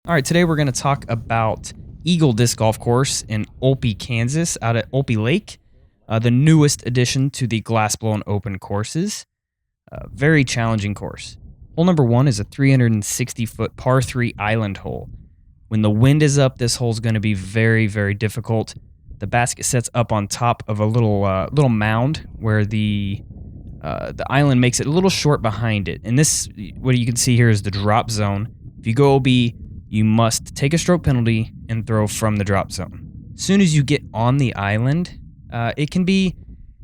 All right, today we're going to talk about Eagle Disc Golf Course in Olpe, Kansas, out at Olpe Lake, the newest addition to the glass-blown open courses. Very challenging course. Hole number 1 is a 360-foot par 3 island hole. When the wind is up, this hole is going to be very, very difficult. The basket sets up on top of a little mound where the island makes it a little short behind it. And this, what you can see here, is the drop zone. If you go OB, you must take a stroke penalty and throw from the drop zone. As soon as you get on the island, it can be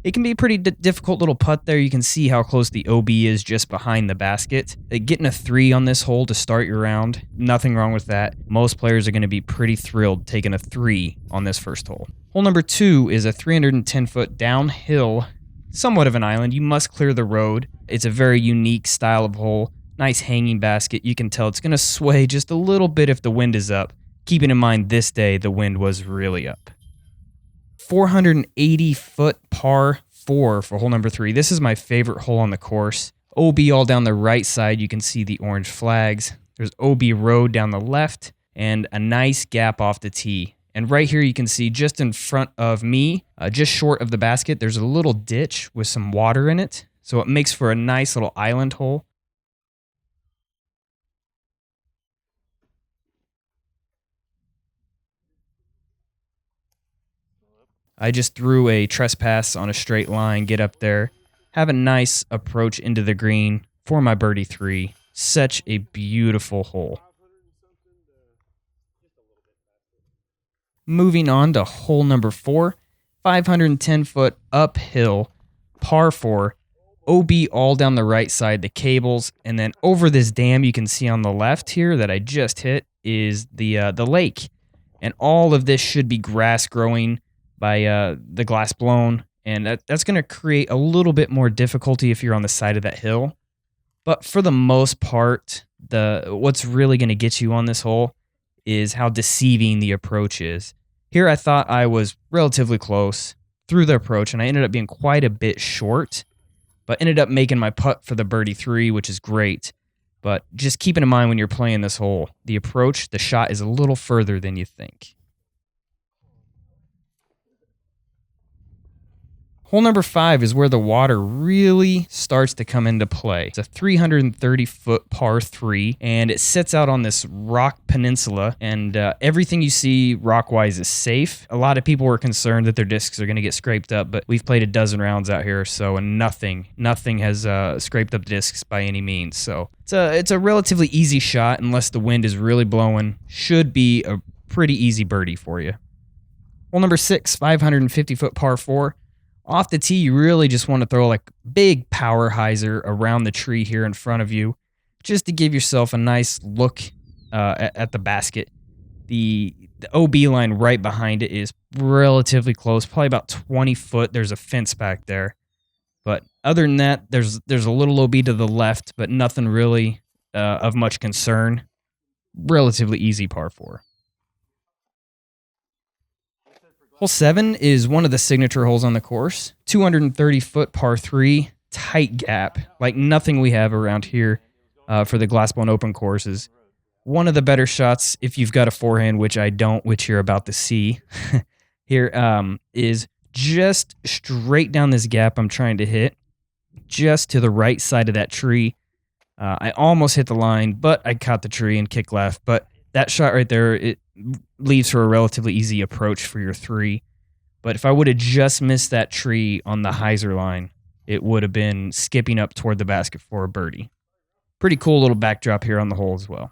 a pretty difficult little putt there. You can see how close the OB is just behind the basket. Getting a 3 on this hole to start your round, nothing wrong with that. Most players are going to be pretty thrilled taking a 3 on this first hole. Hole number 2 is a 310-foot downhill, somewhat of an island. You must clear the road. It's a very unique style of hole. Nice hanging basket. You can tell it's going to sway just a little bit if the wind is up. Keeping in mind this day, the wind was really up. 480-foot par 4 for hole number 3. This is my favorite hole on the course. OB all down the right side, you can see the orange flags. There's OB road down the left and a nice gap off the tee. And right here you can see just in front of me, just short of the basket, there's a little ditch with some water in it. So it makes for a nice little island hole. I just threw a trespass on a straight line, get up there, have a nice approach into the green for my birdie 3. Such a beautiful hole. Moving on to hole number 4, 510-foot uphill, par 4, OB all down the right side, the cables, and then over this dam you can see on the left here that I just hit is the lake. And all of this should be grass growing by the glass blown, and that's going to create a little bit more difficulty if you're on the side of that hill. But for the most part, what's really going to get you on this hole is how deceiving the approach is. Here I thought I was relatively close through the approach, and I ended up being quite a bit short, but ended up making my putt for the birdie 3, which is great. But just keeping in mind when you're playing this hole, the approach, the shot is a little further than you think. Hole number 5 is where the water really starts to come into play. It's a 330-foot par 3, and it sits out on this rock peninsula, and everything you see rock-wise is safe. A lot of people were concerned that their discs are going to get scraped up, but we've played a dozen rounds out here, so and nothing has scraped up discs by any means. So it's a relatively easy shot unless the wind is really blowing. Should be a pretty easy birdie for you. Hole number 6, 550-foot par 4. Off the tee, you really just want to throw like big power hyzer around the tree here in front of you, just to give yourself a nice look at the basket. The OB line right behind it is relatively close, probably about 20 foot. There's a fence back there. But other than that, there's a little OB to the left, but nothing really of much concern. Relatively easy par 4. Hole 7 is one of the signature holes on the course. 230-foot par 3, tight gap, like nothing we have around here for the glass-blown open courses. One of the better shots, if you've got a forehand, which I don't, which you're about to see here, is just straight down this gap I'm trying to hit, just to the right side of that tree. I almost hit the line, but I caught the tree and kicked left. But that shot right there, it leaves for a relatively easy approach for your 3. But if I would have just missed that tree on the hyzer line, it would have been skipping up toward the basket for a birdie. Pretty cool little backdrop here on the hole as well.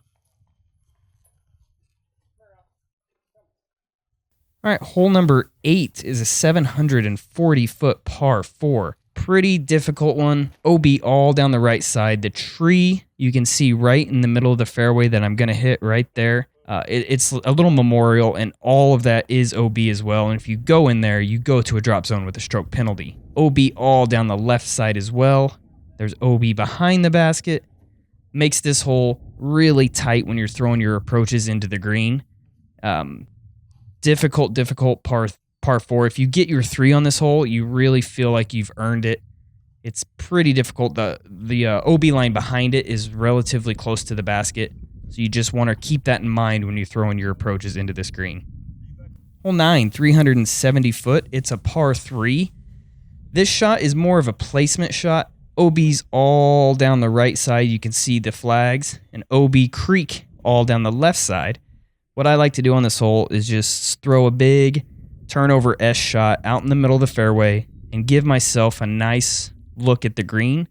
All right, hole number 8 is a 740-foot par 4. Pretty difficult one. OB all down the right side. The tree you can see right in the middle of the fairway that I'm going to hit right there. It's a little memorial, and all of that is OB as well. And if you go in there, you go to a drop zone with a stroke penalty. OB all down the left side as well. There's OB behind the basket. Makes this hole really tight when you're throwing your approaches into the green. Difficult par 4. If you get your 3 on this hole, you really feel like you've earned it. It's pretty difficult. The OB line behind it is relatively close to the basket. So you just want to keep that in mind when you throw in your approaches into this green. Hole 9, 370 foot. It's a par 3. This shot is more of a placement shot. OB's all down the right side. You can see the flags. And OB Creek all down the left side. What I like to do on this hole is just throw a big turnover S shot out in the middle of the fairway and give myself a nice look at the green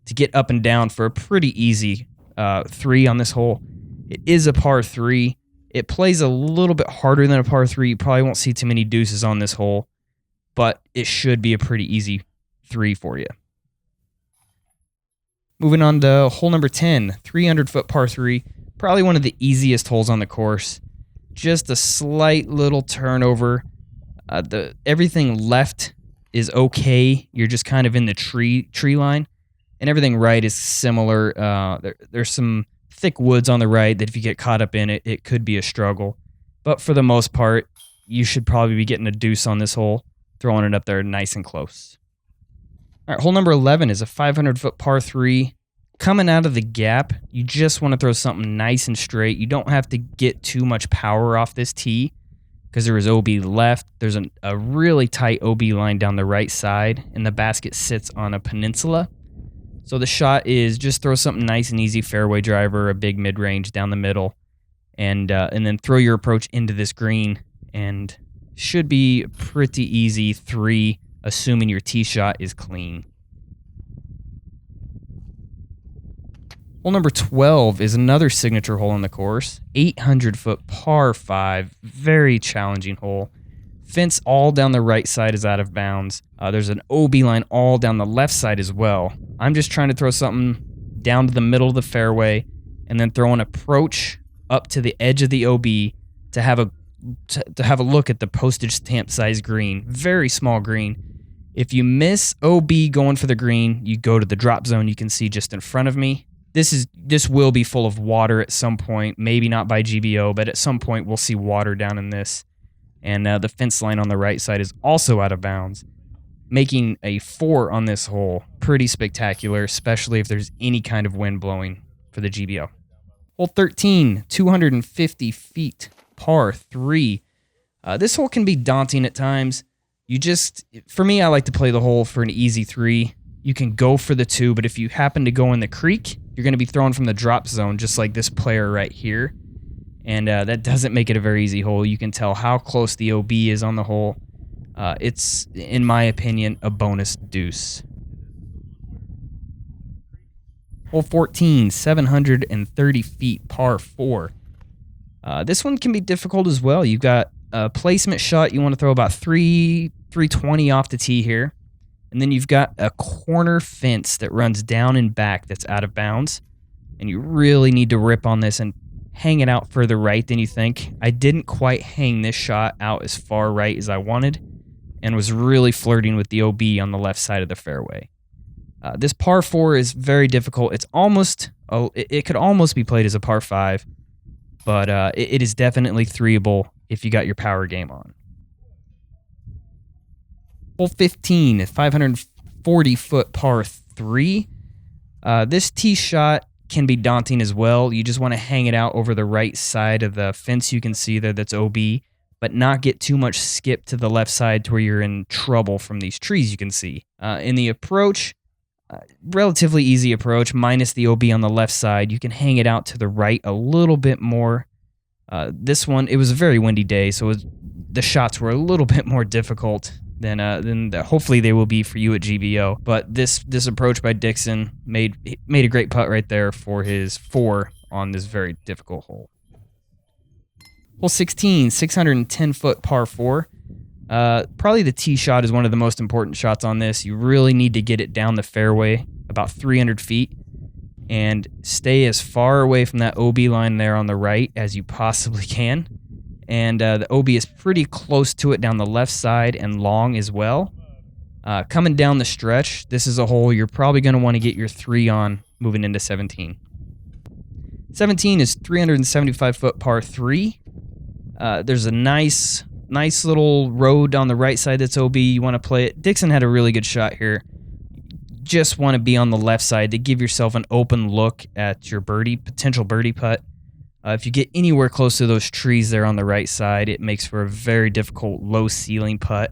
to get up and down for a pretty easy 3 on this hole. It is a par 3. It plays a little bit harder than a par 3. You probably won't see too many deuces on this hole, but it should be a pretty easy 3 for you. Moving on to hole number 10, 300-foot par 3. Probably one of the easiest holes on the course. Just a slight little turnover. Everything left is okay. You're just kind of in the tree line. And everything right is similar. There's some thick woods on the right that if you get caught up in it, it could be a struggle. But for the most part, you should probably be getting a deuce on this hole, throwing it up there nice and close. All right, hole number 11 is a 500-foot par 3. Coming out of the gap, you just want to throw something nice and straight. You don't have to get too much power off this tee because there is OB left. There's a really tight OB line down the right side, and the basket sits on a peninsula. So the shot is just throw something nice and easy, fairway driver, a big mid-range down the middle, and then throw your approach into this green, and should be pretty easy 3, assuming your tee shot is clean. Hole number 12 is another signature hole on the course, 800-foot par 5, very challenging hole. Fence all down the right side is out of bounds. There's an OB line all down the left side as well. I'm just trying to throw something down to the middle of the fairway and then throw an approach up to the edge of the OB to have a look at the postage stamp size green. Very small green. If you miss OB going for the green, you go to the drop zone you can see just in front of me. This will be full of water at some point, maybe not by GBO, but at some point we'll see water down in this. And the fence line on the right side is also out of bounds, making a 4 on this hole pretty spectacular, especially if there's any kind of wind blowing for the GBO. Hole 13, 250 feet, par 3. This hole can be daunting at times. For me, I like to play the hole for an easy 3. You can go for the 2, but if you happen to go in the creek, you're going to be throwing from the drop zone, just like this player right here. And that doesn't make it a very easy hole. You can tell how close the OB is on the hole. It's, in my opinion, a bonus deuce. Hole 14, 730 feet, par 4. This one can be difficult as well. You've got a placement shot. You want to throw about 320 off the tee here. And then you've got a corner fence that runs down and back that's out of bounds. And you really need to rip on this and hang it out further right than you think. I didn't quite hang this shot out as far right as I wanted and was really flirting with the OB on the left side of the fairway. This par 4 is very difficult. It could almost be played as a par 5, but it is definitely 3-able if you got your power game on. Hole 15, 540-foot par 3. This tee shot can be daunting as well. You just want to hang it out over the right side of the fence you can see there that's OB, but not get too much skip to the left side to where you're in trouble from these trees you can see. In the approach, relatively easy approach, minus the OB on the left side. You can hang it out to the right a little bit more. This one, it was a very windy day, so the shots were a little bit more difficult than hopefully they will be for you at GBO. But this approach by Dixon made a great putt right there for his 4 on this very difficult hole. Hole 16, 610-foot par 4. Probably the tee shot is one of the most important shots on this. You really need to get it down the fairway about 300 feet and stay as far away from that OB line there on the right as you possibly can. And the OB is pretty close to it down the left side and long as well. Coming down the stretch, this is a hole you're probably going to want to get your 3 on moving into 17. 17 is 375-foot par 3. There's a nice little road on the right side that's OB. You want to play it. Dixon had a really good shot here. Just want to be on the left side to give yourself an open look at your potential birdie putt. If you get anywhere close to those trees there on the right side, it makes for a very difficult low ceiling putt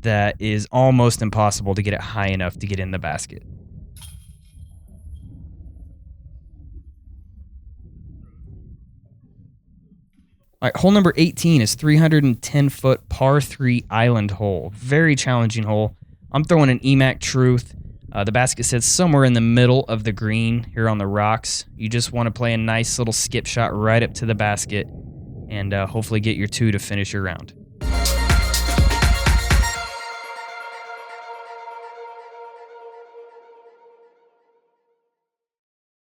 that is almost impossible to get it high enough to get in the basket. All right, hole number 18 is 310-foot par 3 island hole. Very challenging hole. I'm throwing an EMAC Truth. The basket sits somewhere in the middle of the green here on the rocks. You just want to play a nice little skip shot right up to the basket and hopefully get your 2 to finish your round.